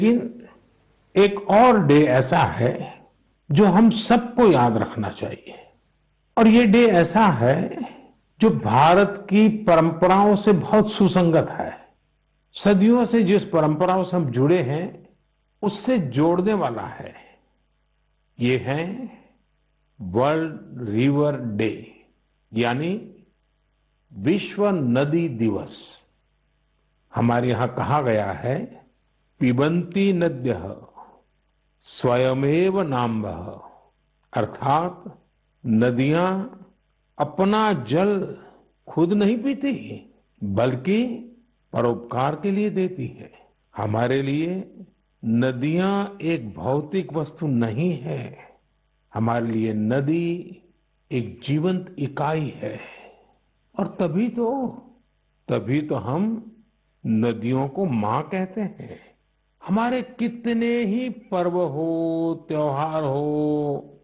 लेकिन एक और डे ऐसा है जो हम सबको याद रखना चाहिए। और ये डे ऐसा है जो भारत की परंपराओं से बहुत सुसंगत है। सदियों से जिस परंपराओं से हम जुड़े हैं उससे जोड़ने वाला है। ये है वर्ल्ड रिवर डे, यानी विश्व नदी दिवस। हमारे यहां कहा गया है, पिबन्ति नद्यः स्वयमेव नाम्भः, अर्थात नदियां अपना जल खुद नहीं पीती बल्कि परोपकार के लिए देती है। हमारे लिए नदियां एक भौतिक वस्तु नहीं है, हमारे लिए नदी एक जीवंत इकाई है। और तभी तो हम नदियों को मां कहते हैं। हमारे कितने ही पर्व हो, त्योहार हो,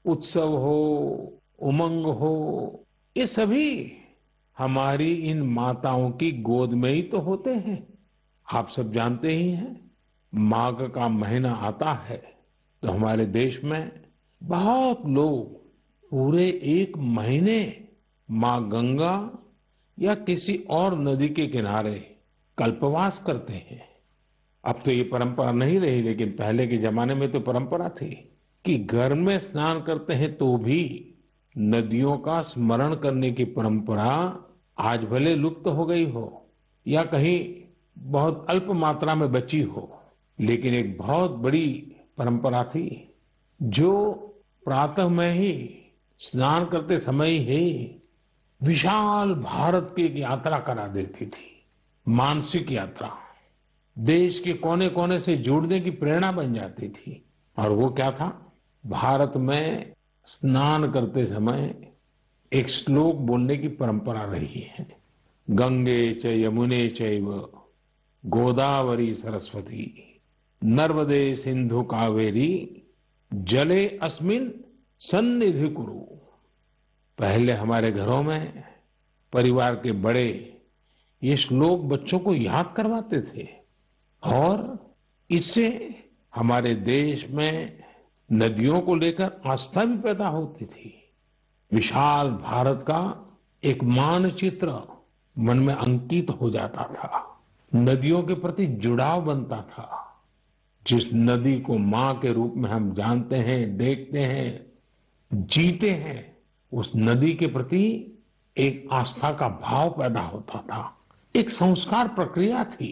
उत्सव हो, उमंग हो, ये सभी हमारी इन माताओं की गोद में ही तो होते हैं। आप सब जानते ही हैं, माघ का महीना आता है तो हमारे देश में बहुत लोग पूरे एक महीने मां गंगा या किसी और नदी के किनारे कल्पवास करते हैं। अब तो ये परंपरा नहीं रही, लेकिन पहले के जमाने में तो परंपरा थी कि घर में स्नान करते हैं तो भी नदियों का स्मरण करने की परंपरा आज भले लुप्त हो गई हो या कहीं बहुत अल्प मात्रा में बची हो, लेकिन एक बहुत बड़ी परंपरा थी जो प्रातः में ही स्नान करते समय ही विशाल भारत की एक यात्रा करा देती थी। मानसिक यात्रा, देश के कोने कोने से जुड़ने की प्रेरणा बन जाती थी। और वो क्या था, भारत में स्नान करते समय एक श्लोक बोलने की परंपरा रही है। गंगे च यमुने चैव गोदावरी सरस्वती नर्मदे सिंधु कावेरी जले अस्मिन सन्निधि कुरु। पहले हमारे घरों में परिवार के बड़े ये श्लोक बच्चों को याद करवाते थे और इससे हमारे देश में नदियों को लेकर आस्था भी पैदा होती थी। विशाल भारत का एक मानचित्र मन में अंकित हो जाता था। नदियों के प्रति जुड़ाव बनता था। जिस नदी को मां के रूप में हम जानते हैं, देखते हैं, जीते हैं, उस नदी के प्रति एक आस्था का भाव पैदा होता था। एक संस्कार प्रक्रिया थी।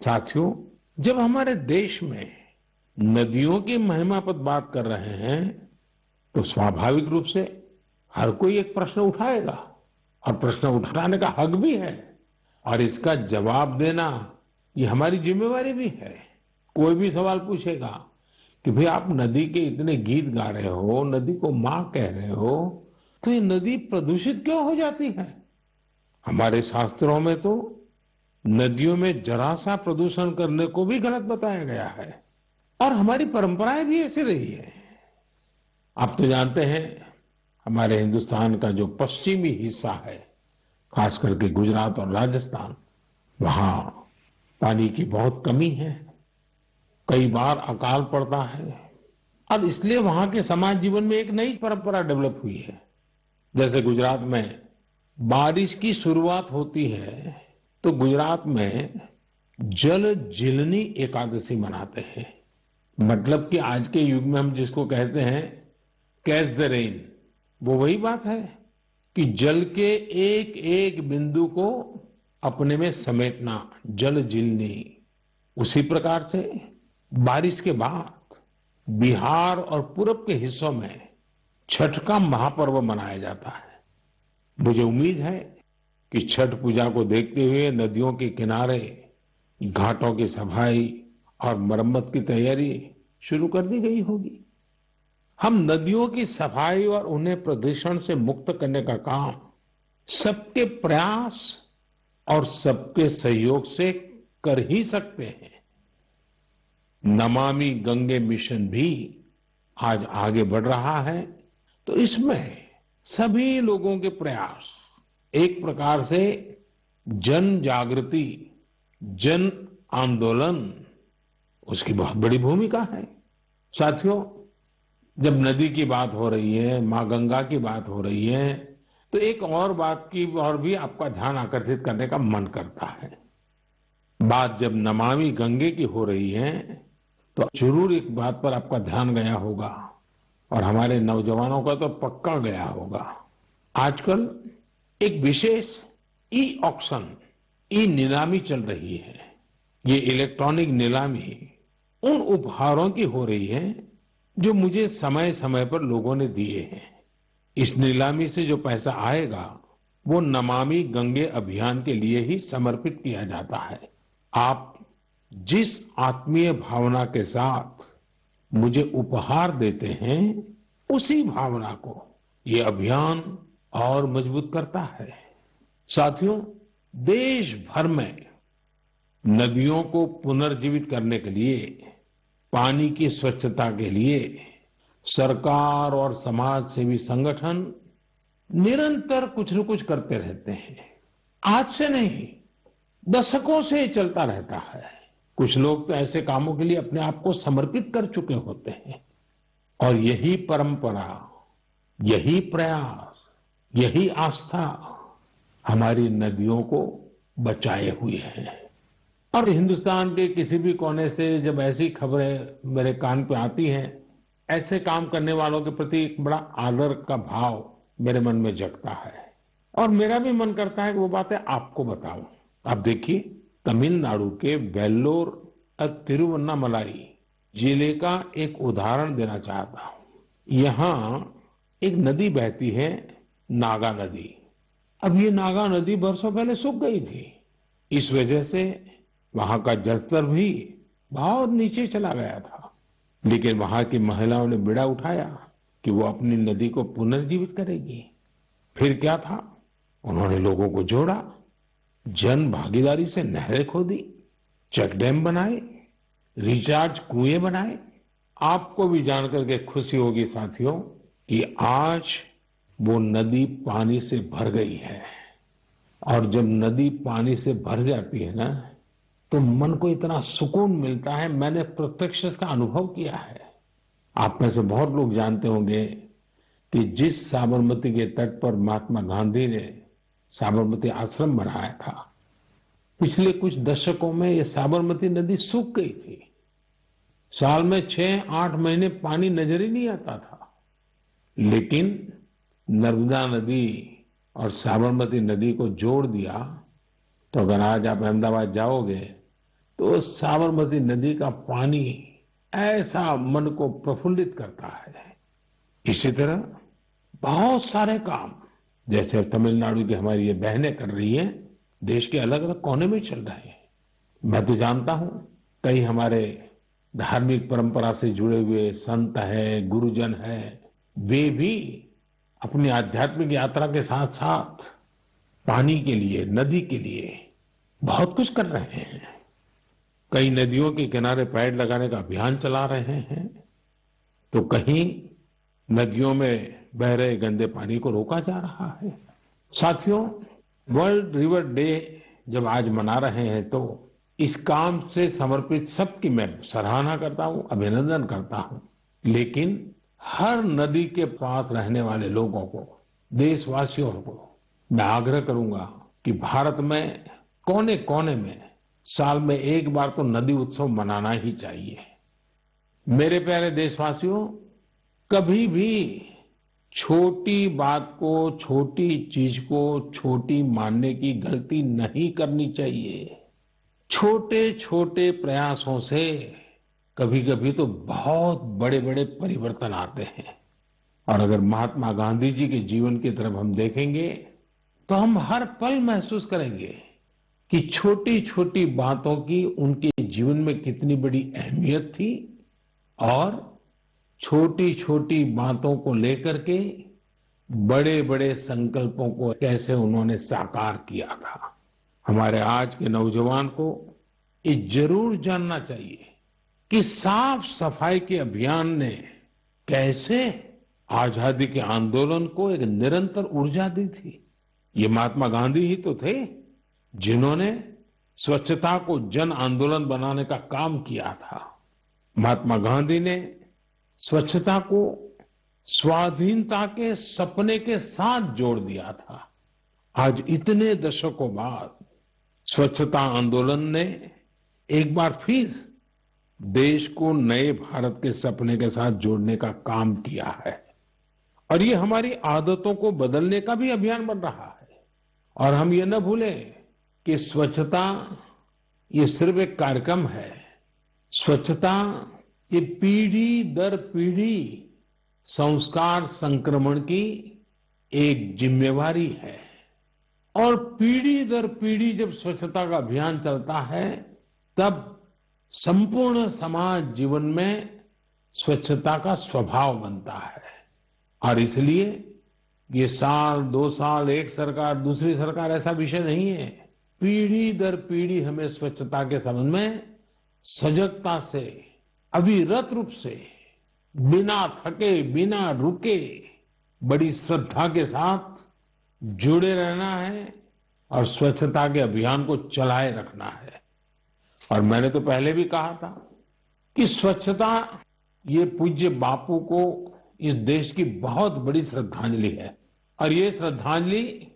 साथियों, जब हमारे देश में नदियों की महिमा पर बात कर रहे हैं तो स्वाभाविक रूप से हर कोई एक प्रश्न उठाएगा और प्रश्न उठाने का हक भी है और इसका जवाब देना ये हमारी जिम्मेवारी भी है। कोई भी सवाल पूछेगा कि भाई आप नदी के इतने गीत गा रहे हो, नदी को मां कह रहे हो, तो ये नदी प्रदूषित क्यों हो जाती है? हमारे शास्त्रों में तो नदियों में जरा सा प्रदूषण करने को भी गलत बताया गया है और हमारी परंपराएं भी ऐसी रही है। आप तो जानते हैं, हमारे हिंदुस्तान का जो पश्चिमी हिस्सा है, खास करके गुजरात और राजस्थान, वहां पानी की बहुत कमी है। कई बार अकाल पड़ता है और इसलिए वहां के समाज जीवन में एक नई परंपरा डेवलप हुई है। जैसे गुजरात में बारिश की शुरुआत होती है तो गुजरात में जल जीलनी एकादशी मनाते हैं। मतलब कि आज के युग में हम जिसको कहते हैं कैच द रेन, वो वही बात है कि जल के एक एक बिंदु को अपने में समेटना, जल जीलनी। उसी प्रकार से बारिश के बाद बिहार और पूरब के हिस्सों में छठ का महापर्व मनाया जाता है। मुझे उम्मीद है कि छठ पूजा को देखते हुए नदियों के किनारे घाटों की सफाई और मरम्मत की तैयारी शुरू कर दी गई होगी। हम नदियों की सफाई और उन्हें प्रदूषण से मुक्त करने का काम सबके प्रयास और सबके सहयोग से कर ही सकते हैं। नमामि गंगे मिशन भी आज आगे बढ़ रहा है, तो इसमें सभी लोगों के प्रयास एक प्रकार से जन जागृति, जन आंदोलन उसकी बहुत बड़ी भूमिका है। साथियों, जब नदी की बात हो रही है, माँ गंगा की बात हो रही है, तो एक और बात की और भी आपका ध्यान आकर्षित करने का मन करता है। बात जब नमामि गंगे की हो रही है, तो जरूर एक बात पर आपका ध्यान गया होगा, और हमारे नौजवानों का तो पक्का गया होगा। आजकल एक विशेष ई ऑक्शन, ई नीलामी चल रही है। ये इलेक्ट्रॉनिक नीलामी उन उपहारों की हो रही है जो मुझे समय समय पर लोगों ने दिए हैं। इस नीलामी से जो पैसा आएगा, वो नमामि गंगे अभियान के लिए ही समर्पित किया जाता है। आप जिस आत्मीय भावना के साथ मुझे उपहार देते हैं, उसी भावना को ये अभियान और मजबूत करता है। साथियों, देश भर में नदियों को पुनर्जीवित करने के लिए, पानी की स्वच्छता के लिए सरकार और समाज सेवी संगठन निरंतर कुछ न कुछ करते रहते हैं। आज से नहीं, दशकों से ये चलता रहता है। कुछ लोग तो ऐसे कामों के लिए अपने आप को समर्पित कर चुके होते हैं, और यही परंपरा, यही प्रयास, यही आस्था हमारी नदियों को बचाए हुए है। और हिंदुस्तान के किसी भी कोने से जब ऐसी खबरें मेरे कान पे आती हैं, ऐसे काम करने वालों के प्रति एक बड़ा आदर का भाव मेरे मन में जगता है, और मेरा भी मन करता है कि वो बातें आपको बताऊं। आप देखिए, तमिलनाडु के वेल्लोर और तिरुवन्नामलाई जिले का एक उदाहरण देना चाहता हूं। यहाँ एक नदी बहती है, नागा नदी। अब ये नागा नदी बरसों पहले सूख गई थी। इस वजह से वहां का जलस्तर भी बहुत नीचे चला गया था। लेकिन वहां की महिलाओं ने बीड़ा उठाया कि वो अपनी नदी को पुनर्जीवित करेगी। फिर क्या था, उन्होंने लोगों को जोड़ा, जन भागीदारी से नहरें खोदी, चेक डैम बनाए, रिचार्ज कुएं बनाए। आपको भी जानकर के खुशी होगी साथियों कि आज वो नदी पानी से भर गई है। और जब नदी पानी से भर जाती है ना, तो मन को इतना सुकून मिलता है। मैंने प्रत्यक्ष इसका अनुभव किया है। आप में से बहुत लोग जानते होंगे कि जिस साबरमती के तट पर महात्मा गांधी ने साबरमती आश्रम बनाया था, पिछले कुछ दशकों में ये साबरमती नदी सूख गई थी। साल में 6-8 महीने पानी नजर ही नहीं आता था। लेकिन नर्मदा नदी और साबरमती नदी को जोड़ दिया, तो अगर आज आप अहमदाबाद जाओगे तो साबरमती नदी का पानी ऐसा मन को प्रफुल्लित करता है। इसी तरह बहुत सारे काम, जैसे अब तमिलनाडु की हमारी ये बहनें कर रही हैं, देश के अलग अलग कोने में चल रहे हैं। मैं तो जानता हूं, कई हमारे धार्मिक परंपरा से जुड़े हुए संत है, गुरुजन है, वे भी अपनी आध्यात्मिक यात्रा के साथ साथ पानी के लिए, नदी के लिए बहुत कुछ कर रहे हैं। कई नदियों के किनारे पेड़ लगाने का अभियान चला रहे हैं, तो कहीं नदियों में बह रहे गंदे पानी को रोका जा रहा है। साथियों, वर्ल्ड रिवर डे जब आज मना रहे हैं, तो इस काम से समर्पित सबकी मैं सराहना करता हूं, अभिनंदन करता हूं। लेकिन हर नदी के पास रहने वाले लोगों को, देशवासियों को मैं आग्रह करूंगा कि भारत में कोने कोने में साल में एक बार तो नदी उत्सव मनाना ही चाहिए। मेरे प्यारे देशवासियों, कभी भी छोटी बात को, छोटी चीज को छोटी मानने की गलती नहीं करनी चाहिए। छोटे छोटे प्रयासों से कभी कभी तो बहुत बड़े बड़े परिवर्तन आते हैं। और अगर महात्मा गांधी जी के जीवन की तरफ हम देखेंगे, तो हम हर पल महसूस करेंगे कि छोटी छोटी बातों की उनके जीवन में कितनी बड़ी अहमियत थी, और छोटी छोटी बातों को लेकर के बड़े बड़े संकल्पों को कैसे उन्होंने साकार किया था। हमारे आज के नौजवान को ये जरूर जानना चाहिए कि साफ सफाई के अभियान ने कैसे आजादी के आंदोलन को एक निरंतर ऊर्जा दी थी। ये महात्मा गांधी ही तो थे जिन्होंने स्वच्छता को जन आंदोलन बनाने का काम किया था। महात्मा गांधी ने स्वच्छता को स्वाधीनता के सपने के साथ जोड़ दिया था। आज इतने दशकों बाद स्वच्छता आंदोलन ने एक बार फिर देश को नए भारत के सपने के साथ जोड़ने का काम किया है और ये हमारी आदतों को बदलने का भी अभियान बन रहा है। और हम ये न भूलें कि स्वच्छता ये सिर्फ एक कार्यक्रम है। स्वच्छता ये पीढ़ी दर पीढ़ी संस्कार संक्रमण की एक जिम्मेवारी है और पीढ़ी दर पीढ़ी जब स्वच्छता का अभियान चलता है तब संपूर्ण समाज जीवन में स्वच्छता का स्वभाव बनता है। और इसलिए ये साल, 2 साल, एक सरकार, दूसरी सरकार ऐसा विषय नहीं है। पीढ़ी दर पीढ़ी हमें स्वच्छता के संबंध में सजगता से, अविरत रूप से, बिना थके, बिना रुके, बड़ी श्रद्धा के साथ जुड़े रहना है और स्वच्छता के अभियान को चलाए रखना है। और मैंने तो पहले भी कहा था कि स्वच्छता ये पूज्य बापू को इस देश की बहुत बड़ी श्रद्धांजलि है और ये श्रद्धांजलि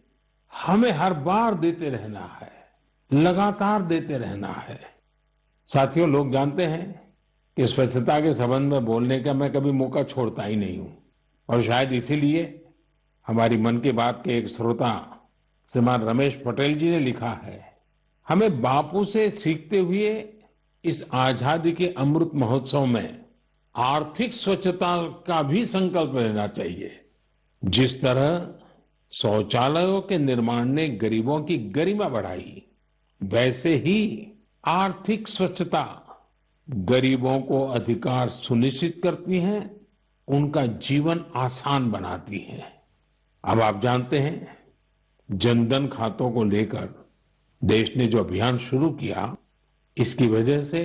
हमें हर बार देते रहना है, लगातार देते रहना है। साथियों, लोग जानते हैं कि स्वच्छता के संबंध में बोलने का मैं कभी मौका छोड़ता ही नहीं हूं और शायद इसीलिए हमारी मन की बात के एक श्रोता श्रीमान रमेश पटेल जी ने लिखा है, हमें बापू से सीखते हुए इस आजादी के अमृत महोत्सव में आर्थिक स्वच्छता का भी संकल्प लेना चाहिए। जिस तरह शौचालयों के निर्माण ने गरीबों की गरिमा बढ़ाई, वैसे ही आर्थिक स्वच्छता गरीबों को अधिकार सुनिश्चित करती है, उनका जीवन आसान बनाती है। अब आप जानते हैं, जनधन खातों को लेकर देश ने जो अभियान शुरू किया, इसकी वजह से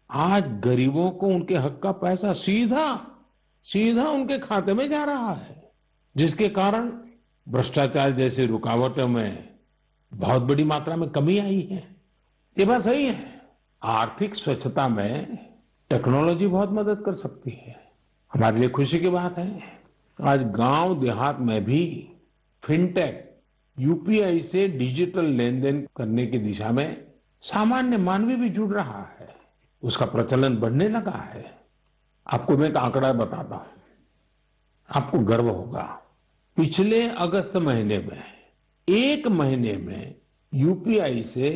आज गरीबों को उनके हक का पैसा सीधा उनके खाते में जा रहा है, जिसके कारण भ्रष्टाचार जैसी रुकावटों में बहुत बड़ी मात्रा में कमी आई है। ये बात सही है। आर्थिक स्वच्छता में टेक्नोलॉजी बहुत मदद कर सकती है। हमारे लिए खुशी की बात है, आज गांव देहात में भी फिनटेक, यूपीआई से डिजिटल लेन देन करने की दिशा में सामान्य मानवी भी जुड़ रहा है, उसका प्रचलन बढ़ने लगा है। आपको मैं एक आंकड़ा बताता हूं, आपको गर्व होगा। पिछले अगस्त महीने में, एक महीने में यूपीआई से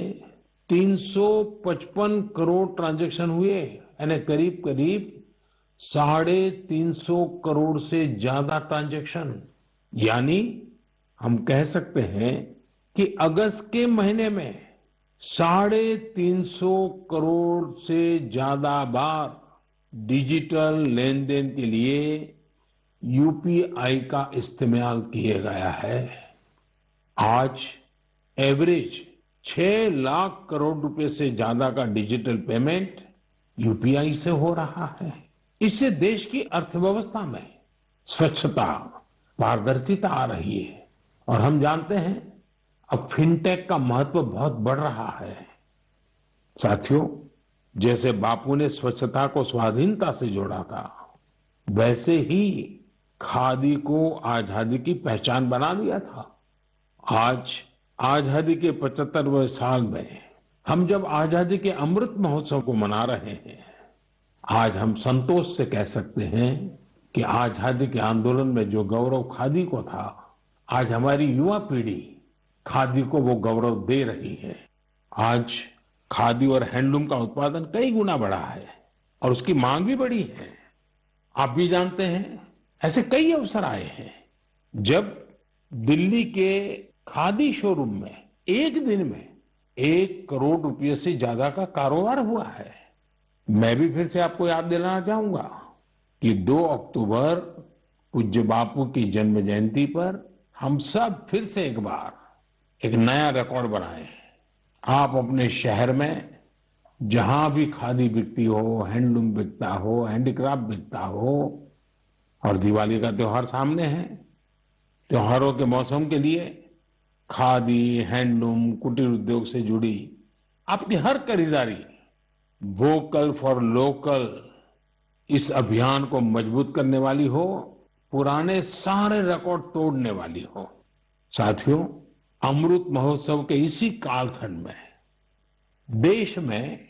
355 करोड़ ट्रांजैक्शन हुए, यानी करीब करीब 350 करोड़ से ज्यादा ट्रांजैक्शन। यानी हम कह सकते हैं कि अगस्त के महीने में 350 करोड़ से ज्यादा बार डिजिटल लेन देन के लिए यूपीआई का इस्तेमाल किया गया है। आज एवरेज 6 लाख करोड़ रुपए से ज्यादा का डिजिटल पेमेंट यूपीआई से हो रहा है। इससे देश की अर्थव्यवस्था में स्वच्छता, पारदर्शिता आ रही है और हम जानते हैं अब फिनटेक का महत्व बहुत बढ़ रहा है। साथियों, जैसे बापू ने स्वच्छता को स्वाधीनता से जोड़ा था, वैसे ही खादी को आजादी की पहचान बना दिया था। आज आजादी के 75वें साल में हम जब आजादी के अमृत महोत्सव को मना रहे हैं, आज हम संतोष से कह सकते हैं कि आजादी के आंदोलन में जो गौरव खादी को था, आज हमारी युवा पीढ़ी खादी को वो गौरव दे रही है। आज खादी और हैंडलूम का उत्पादन कई गुना बढ़ा है और उसकी मांग भी बढ़ी है। आप भी जानते हैं, ऐसे कई अवसर आए हैं जब दिल्ली के खादी शोरूम में एक दिन में 1 करोड़ रुपए से ज्यादा का कारोबार हुआ है। मैं भी फिर से आपको याद दिलाना चाहूंगा कि 2 अक्टूबर पूज्य बापू की जन्म जयंती पर हम सब फिर से एक बार एक नया रिकॉर्ड बनाए। आप अपने शहर में जहां भी खादी बिकती हो, हैंडलूम बिकता हो, हैंडीक्राफ्ट बिकता हो, और दिवाली का त्योहार सामने है, त्योहारों के मौसम के लिए खादी, हैंडलूम, कुटीर उद्योग से जुड़ी आपकी हर खरीदारी वोकल फॉर लोकल इस अभियान को मजबूत करने वाली हो, पुराने सारे रिकॉर्ड तोड़ने वाली हो। साथियों, अमृत महोत्सव के इसी कालखंड में देश में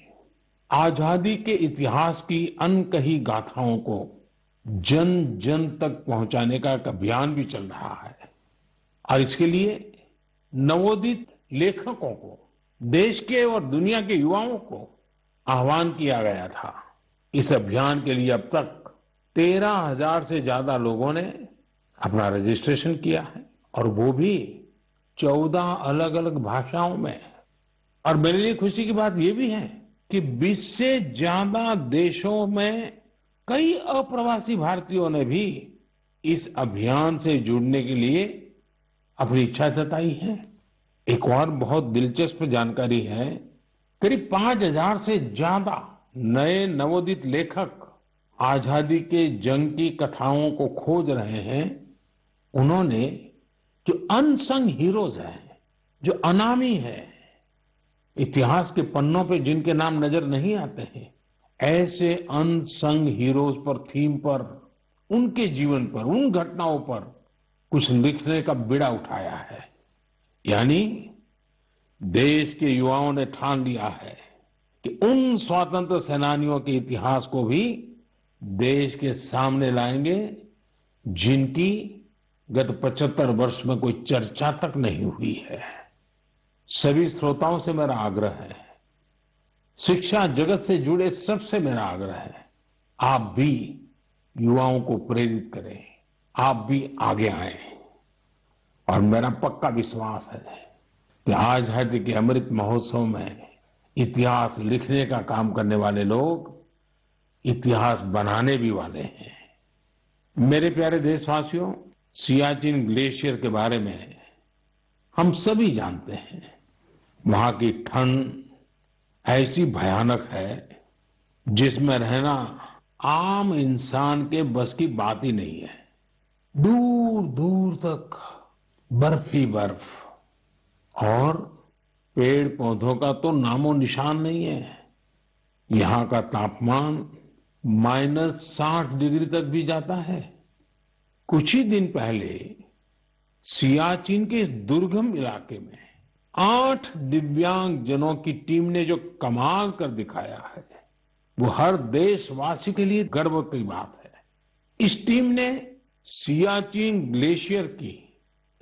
आजादी के इतिहास की अनकही गाथाओं को जन जन तक पहुंचाने का एक अभियान भी चल रहा है और इसके लिए नवोदित लेखकों को, देश के और दुनिया के युवाओं को आह्वान किया गया था। इस अभियान के लिए अब तक 13,000 से ज्यादा लोगों ने अपना रजिस्ट्रेशन किया है और वो भी 14 अलग अलग भाषाओं में। और मेरे लिए खुशी की बात यह भी है कि 20 से ज्यादा देशों में कई अप्रवासी भारतीयों ने भी इस अभियान से जुड़ने के लिए अपनी इच्छा जताई है। एक और बहुत दिलचस्प जानकारी है, करीब 5,000 से ज्यादा नए नवोदित लेखक आजादी के जंग की कथाओं को खोज रहे हैं। उन्होंने जो अनसंग हीरोज हैं, जो अनामी है, इतिहास के पन्नों पे जिनके नाम नजर नहीं आते हैं, ऐसे अनसंग हीरोज पर, थीम पर, उनके जीवन पर, उन घटनाओं पर कुछ लिखने का बीड़ा उठाया है। यानी देश के युवाओं ने ठान लिया है कि उन स्वतंत्र सेनानियों के इतिहास को भी देश के सामने लाएंगे जिनकी गत 75 वर्ष में कोई चर्चा तक नहीं हुई है। सभी श्रोताओं से मेरा आग्रह है, शिक्षा जगत से जुड़े सबसे मेरा आग्रह है, आप भी युवाओं को प्रेरित करें, आप भी आगे आए। और मेरा पक्का विश्वास है कि आजादी के अमृत महोत्सव में इतिहास लिखने का काम करने वाले लोग इतिहास बनाने भी वाले हैं। मेरे प्यारे देशवासियों, सियाचिन ग्लेशियर के बारे में हम सभी जानते हैं। वहां की ठंड ऐसी भयानक है जिसमें रहना आम इंसान के बस की बात ही नहीं है। दूर दूर तक बर्फ ही बर्फ और पेड़ पौधों का तो नामो निशान नहीं है। यहाँ का तापमान -60 डिग्री तक भी जाता है। कुछ ही दिन पहले सियाचिन के इस दुर्गम इलाके में 8 दिव्यांग जनों की टीम ने जो कमाल कर दिखाया है, वो हर देशवासी के लिए गर्व की बात है। इस टीम ने सियाचिन ग्लेशियर की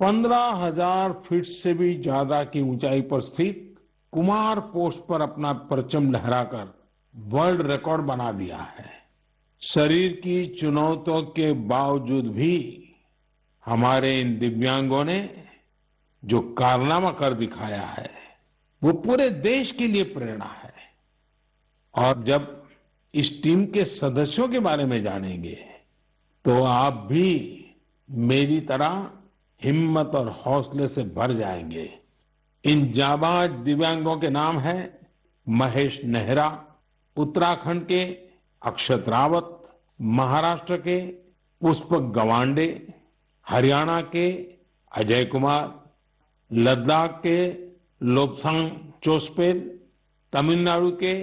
15,000 फीट से भी ज्यादा की ऊंचाई पर स्थित कुमार पोस्ट पर अपना परचम लहराकर वर्ल्ड रिकॉर्ड बना दिया है। शरीर की चुनौतियों के बावजूद भी हमारे इन दिव्यांगों ने जो कारनामा कर दिखाया है, वो पूरे देश के लिए प्रेरणा है। और जब इस टीम के सदस्यों के बारे में जानेंगे तो आप भी मेरी तरह हिम्मत और हौसले से भर जाएंगे। इन जाबाज दिव्यांगों के नाम है महेश नेहरा उत्तराखंड के, अक्षत रावत महाराष्ट्र के, पुष्पक गवांडे हरियाणा के, अजय कुमार लद्दाख के, लोब्सांग चोस्पेल तमिलनाडु के,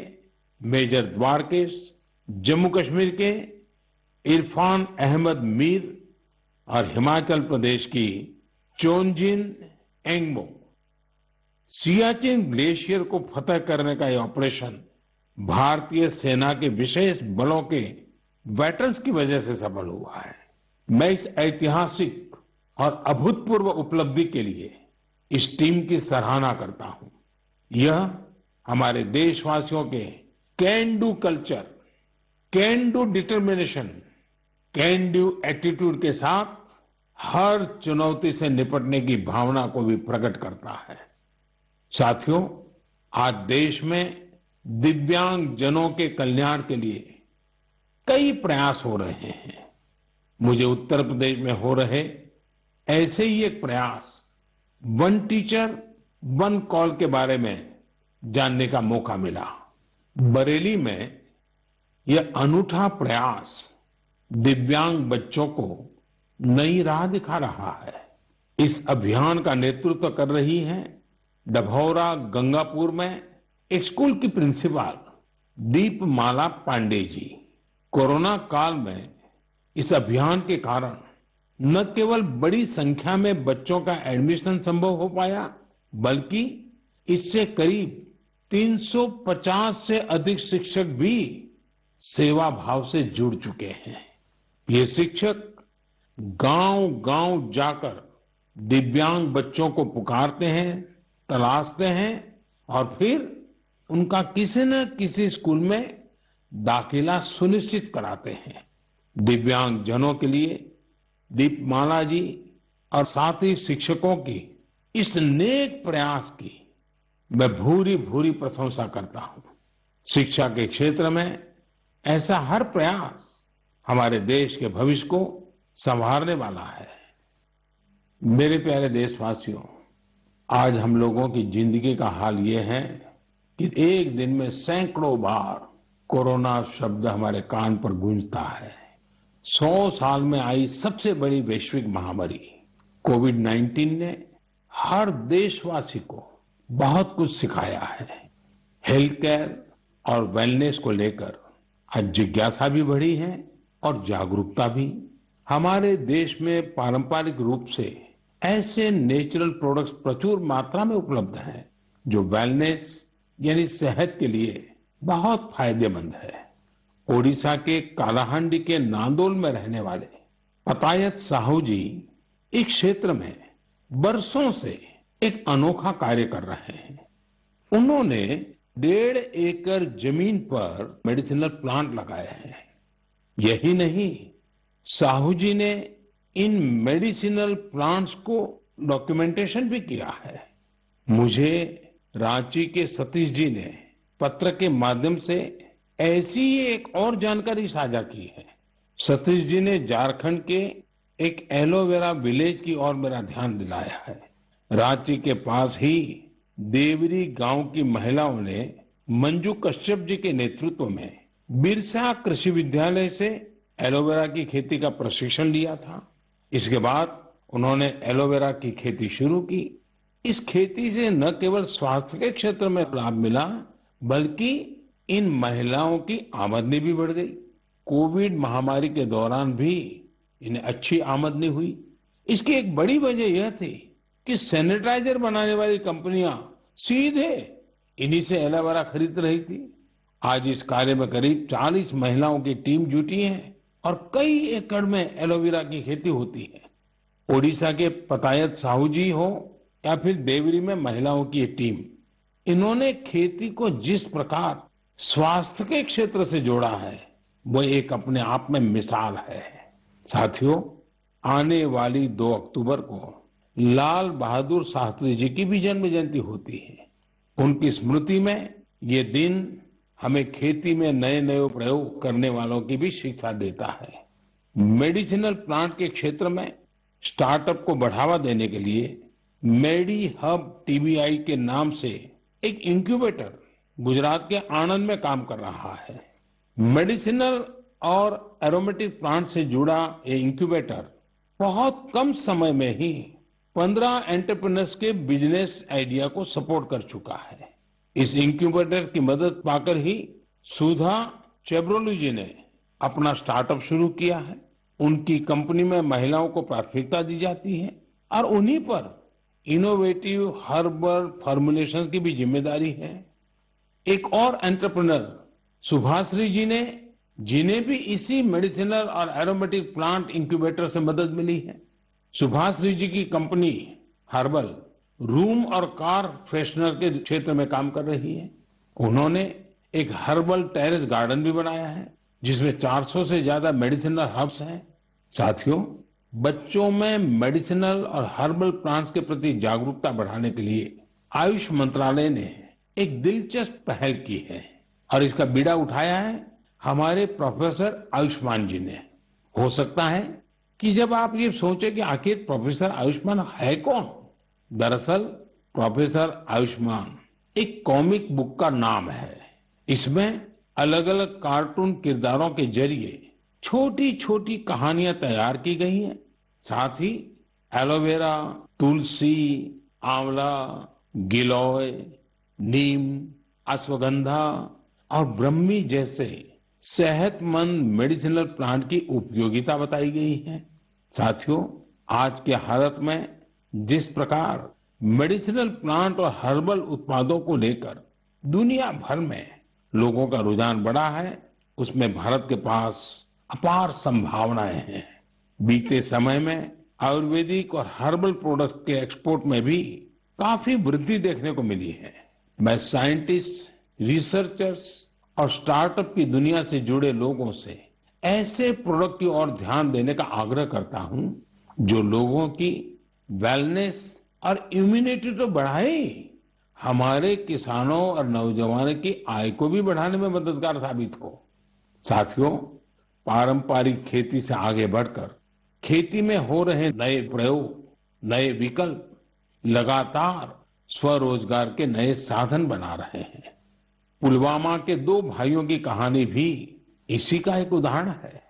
मेजर द्वारकेश जम्मू कश्मीर के, इरफान अहमद मीर और हिमाचल प्रदेश की चोंजिन एंगमो। सियाचिन ग्लेशियर को फतह करने का यह ऑपरेशन भारतीय सेना के विशेष बलों के वेटरन्स की वजह से सफल हुआ है। मैं इस ऐतिहासिक और अभूतपूर्व उपलब्धि के लिए इस टीम की सराहना करता हूं। यह हमारे देशवासियों के can do culture, can do determination, can do attitude के साथ हर चुनौती से निपटने की भावना को भी प्रकट करता है। साथियों, आज देश में दिव्यांग जनों के कल्याण के लिए कई प्रयास हो रहे हैं। मुझे उत्तर प्रदेश में हो रहे ऐसे ही एक प्रयास वन टीचर वन कॉल के बारे में जानने का मौका मिला। बरेली में यह अनूठा प्रयास दिव्यांग बच्चों को नई राह दिखा रहा है। इस अभियान का नेतृत्व कर रही हैं डभौरा गंगापुर में एक स्कूल की प्रिंसिपल दीपमाला पांडे जी। कोरोना काल में इस अभियान के कारण न केवल बड़ी संख्या में बच्चों का एडमिशन संभव हो पाया, बल्कि इससे करीब 350 से अधिक शिक्षक भी सेवा भाव से जुड़ चुके हैं। ये शिक्षक गांव-गांव जाकर दिव्यांग बच्चों को पुकारते हैं, तलाशते हैं और फिर उनका किसी न किसी स्कूल में दाखिला सुनिश्चित कराते हैं। दिव्यांग जनों के लिए दीपमाला जी और साथी शिक्षकों की इस नेक प्रयास की मैं भूरी भूरी प्रशंसा करता हूं। शिक्षा के क्षेत्र में ऐसा हर प्रयास हमारे देश के भविष्य को संवारने वाला है। मेरे प्यारे देशवासियों, आज हम लोगों की जिंदगी का हाल ये है कि एक दिन में सैकड़ों बार कोरोना शब्द हमारे कान पर गूंजता है। 100 साल में आई सबसे बड़ी वैश्विक महामारी कोविड-19 ने हर देशवासी को बहुत कुछ सिखाया है। हेल्थ केयर और वेलनेस को लेकर आज जिज्ञासा भी बढ़ी है और जागरूकता भी। हमारे देश में पारंपरिक रूप से ऐसे नेचुरल प्रोडक्ट्स प्रचुर मात्रा में उपलब्ध हैं जो वेलनेस यानी सेहत के लिए बहुत फायदेमंद है। ओडिशा के कालाहांडी के नांदोल में रहने वाले पतायत साहू जी इस क्षेत्र में बरसों से एक अनोखा कार्य कर रहे हैं। उन्होंने 1.5 एकड़ जमीन पर मेडिसिनल प्लांट लगाए हैं। यही नहीं, साहू जी ने इन मेडिसिनल प्लांट्स को डॉक्यूमेंटेशन भी किया है। मुझे रांची के सतीश जी ने पत्र के माध्यम से ऐसी ही एक और जानकारी साझा की है। सतीश जी ने झारखंड के एक एलोवेरा विलेज की ओर मेरा ध्यान दिलाया है। रांची के पास ही देवरी गांव की महिलाओं ने मंजू कश्यप जी के नेतृत्व में बिरसा कृषि विद्यालय से एलोवेरा की खेती का प्रशिक्षण लिया था। इसके बाद उन्होंने एलोवेरा की खेती शुरू की। इस खेती से न केवल स्वास्थ्य के क्षेत्र में लाभ मिला, बल्कि इन महिलाओं की आमदनी भी बढ़ गई। कोविड महामारी के दौरान भी इन्हें अच्छी आमदनी हुई। इसकी एक बड़ी वजह यह थी कि सैनिटाइजर बनाने वाली कंपनियां सीधे इन्हीं से एलोवेरा खरीद रही थी। आज इस कार्य में करीब 40 महिलाओं की टीम जुटी है और कई एकड़ में एलोवेरा की खेती होती है। ओडिशा के पतायत साहू जी हो या फिर देवरी में महिलाओं की ये टीम, इन्होंने खेती को जिस प्रकार स्वास्थ्य के क्षेत्र से जोड़ा है, वो एक अपने आप में मिसाल है। साथियों, आने वाली 2 अक्टूबर को लाल बहादुर शास्त्री जी की भी जन्म जयंती होती है। उनकी स्मृति में ये दिन हमें खेती में नए नए प्रयोग करने वालों की भी शिक्षा देता है। मेडिसिनल प्लांट के क्षेत्र में स्टार्टअप को बढ़ावा देने के लिए मेडी हब टीबीआई के नाम से एक इंक्यूबेटर गुजरात के आणंद में काम कर रहा है। मेडिसिनल और एरोमेटिक प्लांट से जुड़ा ये इंक्यूबेटर बहुत कम समय में ही 15 एंटरप्रेन्योर्स के बिजनेस आइडिया को सपोर्ट कर चुका है। इस इंक्यूबेटर की मदद पाकर ही सुधा चेब्रोलू जी ने अपना स्टार्टअप शुरू किया है। उनकी कंपनी में महिलाओं को प्राथमिकता दी जाती है और उन्हीं पर इनोवेटिव हर्बल फॉर्मुलेशंस की भी जिम्मेदारी है। एक और एंटरप्रेन्योर सुभाश्री जी ने, जिन्हें भी इसी मेडिसिनल और एरोमेटिक प्लांट इंक्यूबेटर से मदद मिली है। सुभाश्री जी की कंपनी हर्बल रूम और कार फ्रेशनर के क्षेत्र में काम कर रही है। उन्होंने एक हर्बल टेरेस गार्डन भी बनाया है, जिसमें 400 से ज्यादा मेडिसिनल हर्ब्स हैं। साथियों, बच्चों में मेडिसिनल और हर्बल प्लांट्स के प्रति जागरूकता बढ़ाने के लिए आयुष मंत्रालय ने एक दिलचस्प पहल की है और इसका बीड़ा उठाया है हमारे प्रोफेसर आयुष्मान जी ने। हो सकता है कि जब आप ये सोचे कि आखिर प्रोफेसर आयुष्मान है कौन, दरअसल प्रोफेसर आयुष्मान एक कॉमिक बुक का नाम है। इसमें अलग अलग कार्टून किरदारों के जरिए छोटी छोटी कहानियां तैयार की गई हैं। साथ ही एलोवेरा, तुलसी, आंवला, गिलोय, नीम, अश्वगंधा और ब्रह्मी जैसे सेहतमंद मेडिसिनल प्लांट की उपयोगिता बताई गई है। साथियों, आज के हालत में जिस प्रकार मेडिसिनल प्लांट और हर्बल उत्पादों को लेकर दुनिया भर में लोगों का रुझान बढ़ा है, उसमें भारत के पास अपार संभावनाएं हैं। बीते समय में आयुर्वेदिक और हर्बल प्रोडक्ट के एक्सपोर्ट में भी काफी वृद्धि देखने को मिली है। मैं साइंटिस्ट, रिसर्चर्स और स्टार्टअप की दुनिया से जुड़े लोगों से ऐसे प्रोडक्ट की ओर ध्यान देने का आग्रह करता हूं जो लोगों की वेलनेस और इम्यूनिटी तो बढ़ाए, हमारे किसानों और नौजवानों की आय को भी बढ़ाने में मददगार साबित हो। साथियों, पारंपरिक खेती से आगे बढ़कर खेती में हो रहे नए प्रयोग, नए विकल्प लगातार स्वरोजगार के नए साधन बना रहे हैं। पुलवामा के दो भाइयों की कहानी भी इसी का एक उदाहरण है।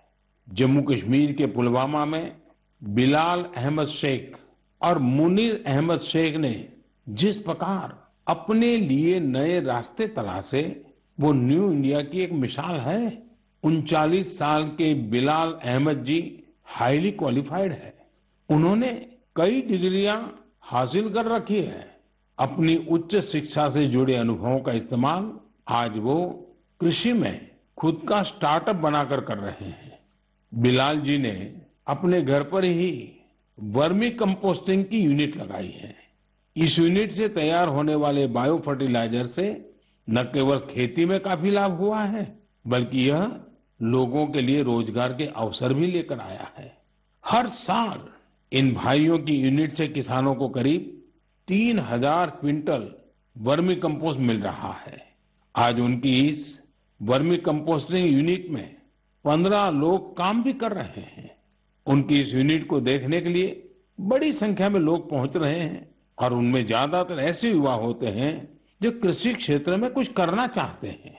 जम्मू कश्मीर के पुलवामा में बिलाल अहमद शेख और मुनीर अहमद शेख ने जिस प्रकार अपने लिए नए रास्ते तलाशे, वो न्यू इंडिया की एक मिसाल है। 39 साल के बिलाल अहमद जी हाईली क्वालिफाइड है। उन्होंने कई डिग्रियां हासिल कर रखी है। अपनी उच्च शिक्षा से जुड़े अनुभवों का इस्तेमाल आज वो कृषि में खुद का स्टार्टअप बनाकर कर रहे हैं। बिलाल जी ने अपने घर पर ही वर्मी कंपोस्टिंग की यूनिट लगाई है। इस यूनिट से तैयार होने वाले बायो फर्टिलाइजर से न केवल खेती में काफी लाभ हुआ है, बल्कि यह लोगों के लिए रोजगार के अवसर भी लेकर आया है। हर साल इन भाइयों की यूनिट से किसानों को करीब 3000 क्विंटल वर्मी कंपोस्ट मिल रहा है। आज उनकी इस वर्मी कंपोस्टिंग यूनिट में 15 लोग काम भी कर रहे हैं। उनकी इस यूनिट को देखने के लिए बड़ी संख्या में लोग पहुंच रहे हैं और उनमें ज्यादातर ऐसे युवा होते हैं जो कृषि क्षेत्र में कुछ करना चाहते हैं।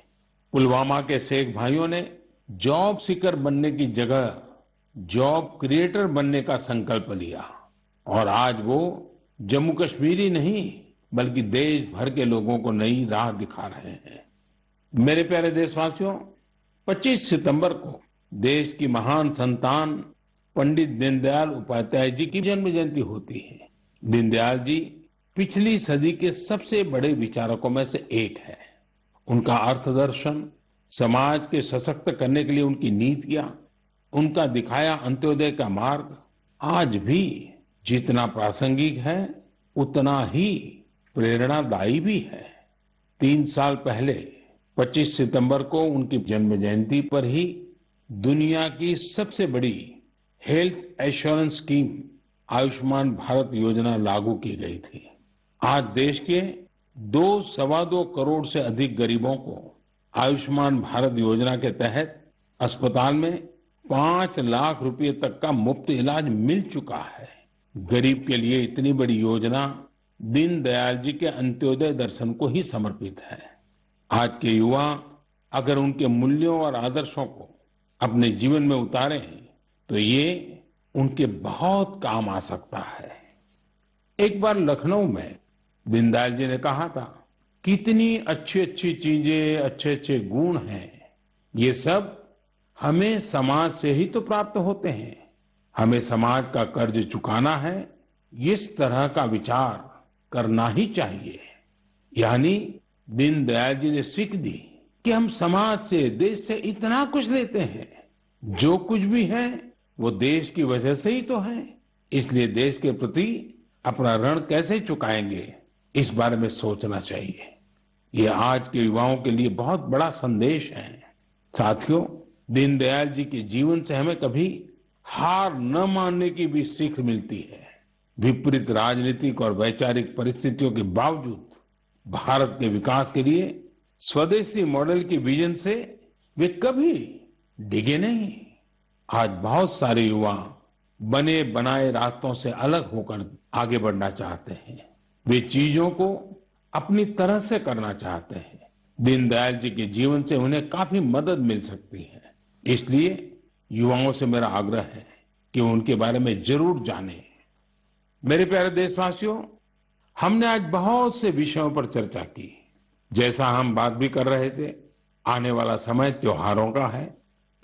पुलवामा के शेख भाइयों ने जॉब सीकर बनने की जगह जॉब क्रिएटर बनने का संकल्प लिया और आज वो जम्मू कश्मीर ही नहीं बल्कि देश भर के लोगों को नई राह दिखा रहे हैं। मेरे प्यारे देशवासियों, 25 सितंबर को देश की महान संतान पंडित दीनदयाल उपाध्याय जी की जन्म जयंती होती है। दीनदयाल जी पिछली सदी के सबसे बड़े विचारकों में से एक है। उनका अर्थदर्शन, समाज के सशक्त करने के लिए उनकी नीतियां, उनका दिखाया अंत्योदय का मार्ग आज भी जितना प्रासंगिक है उतना ही प्रेरणादायी भी है। 3 साल पहले 25 सितंबर को उनकी जन्म जयंती पर ही दुनिया की सबसे बड़ी health assurance scheme Ayushman Bharat योजना लागू की गई थी। आज देश के 2-2.25 करोड़ से अधिक गरीबों को आयुष्मान भारत योजना के तहत अस्पताल में 5 लाख रुपए तक का मुफ्त इलाज मिल चुका है। गरीब के लिए इतनी बड़ी योजना दीनदयाल जी के अंत्योदय दर्शन को ही समर्पित है। आज के युवा अगर उनके मूल्यों और आदर्शों को अपने जीवन में उतारें तो ये उनके बहुत काम आ सकता है। एक बार लखनऊ में दीनदयाल जी ने कहा था, कितनी अच्छी अच्छी चीजें, अच्छे अच्छे गुण हैं, ये सब हमें समाज से ही तो प्राप्त होते हैं। हमें समाज का कर्ज चुकाना है, इस तरह का विचार करना ही चाहिए। यानी दीनदयाल जी ने सीख दी कि हम समाज से, देश से इतना कुछ लेते हैं, जो कुछ भी है वो देश की वजह से ही तो है। इसलिए देश के प्रति अपना ऋण कैसे चुकाएंगे, इस बारे में सोचना चाहिए। ये आज के युवाओं के लिए बहुत बड़ा संदेश है। साथियों, दीनदयाल जी के जीवन से हमें कभी हार न मानने की भी सीख मिलती है। विपरीत राजनीतिक और वैचारिक परिस्थितियों के बावजूद भारत के विकास के लिए स्वदेशी मॉडल की विजन से वे कभी डिगे नहीं। आज बहुत सारे युवा बने बनाए रास्तों से अलग होकर आगे बढ़ना चाहते हैं। वे चीजों को अपनी तरह से करना चाहते हैं। दीनदयाल जी के जीवन से उन्हें काफी मदद मिल सकती है। इसलिए युवाओं से मेरा आग्रह है कि उनके बारे में जरूर जानें। मेरे प्यारे देशवासियों, हमने आज बहुत से विषयों पर चर्चा की। जैसा हम बात भी कर रहे थे, आने वाला समय त्योहारों का है।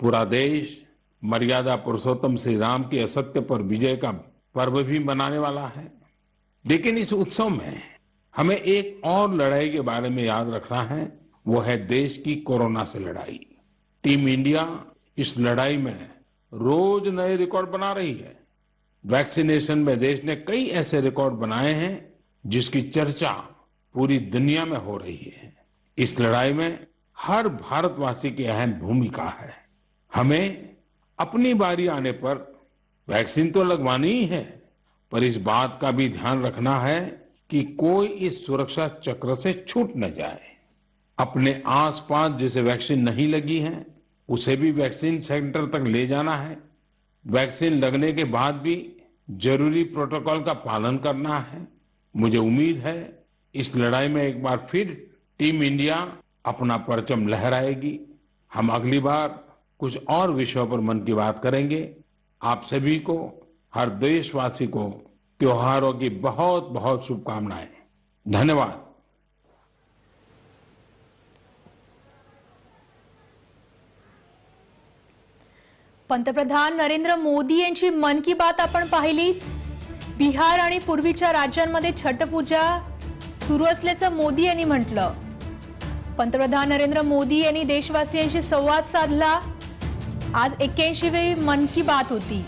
पूरा देश मर्यादा पुरुषोत्तम श्री राम की असत्य पर विजय का पर्व भी मनाने वाला है। लेकिन इस उत्सव में हमें एक और लड़ाई के बारे में याद रखना है, वो है देश की कोरोना से लड़ाई। टीम इंडिया इस लड़ाई में रोज नए रिकॉर्ड बना रही है। वैक्सीनेशन में देश ने कई ऐसे रिकॉर्ड बनाए हैं जिसकी चर्चा पूरी दुनिया में हो रही है। इस लड़ाई में हर भारतवासी की अहम भूमिका है। हमें अपनी बारी आने पर वैक्सीन तो लगवानी ही है, पर इस बात का भी ध्यान रखना है कि कोई इस सुरक्षा चक्र से छूट न जाए। अपने आसपास जिसे वैक्सीन नहीं लगी है उसे भी वैक्सीन सेंटर तक ले जाना है। वैक्सीन लगने के बाद भी जरूरी प्रोटोकॉल का पालन करना है। मुझे उम्मीद है इस लड़ाई में एक बार फिर टीम इंडिया अपना परचम लहराएगी। हम अगली बार कुछ और विषयों पर मन की बात करेंगे। आप सभी को, हर देशवासी को त्योहारों की बहुत बहुत शुभकामनाएं। धन्यवाद। पंतप्रधान नरेंद्र मोदी यांची मन की बात आपण पाहिली। बिहार आणि पूर्वीच्या राज्यांमध्ये छठपूजा सुरू असल्याचं मोदी यांनी म्हटलं। पंतप्रधान नरेंद्र मोदी यांनी देशवासियांशी संवाद साधला। आज 81वी मन की बात होती।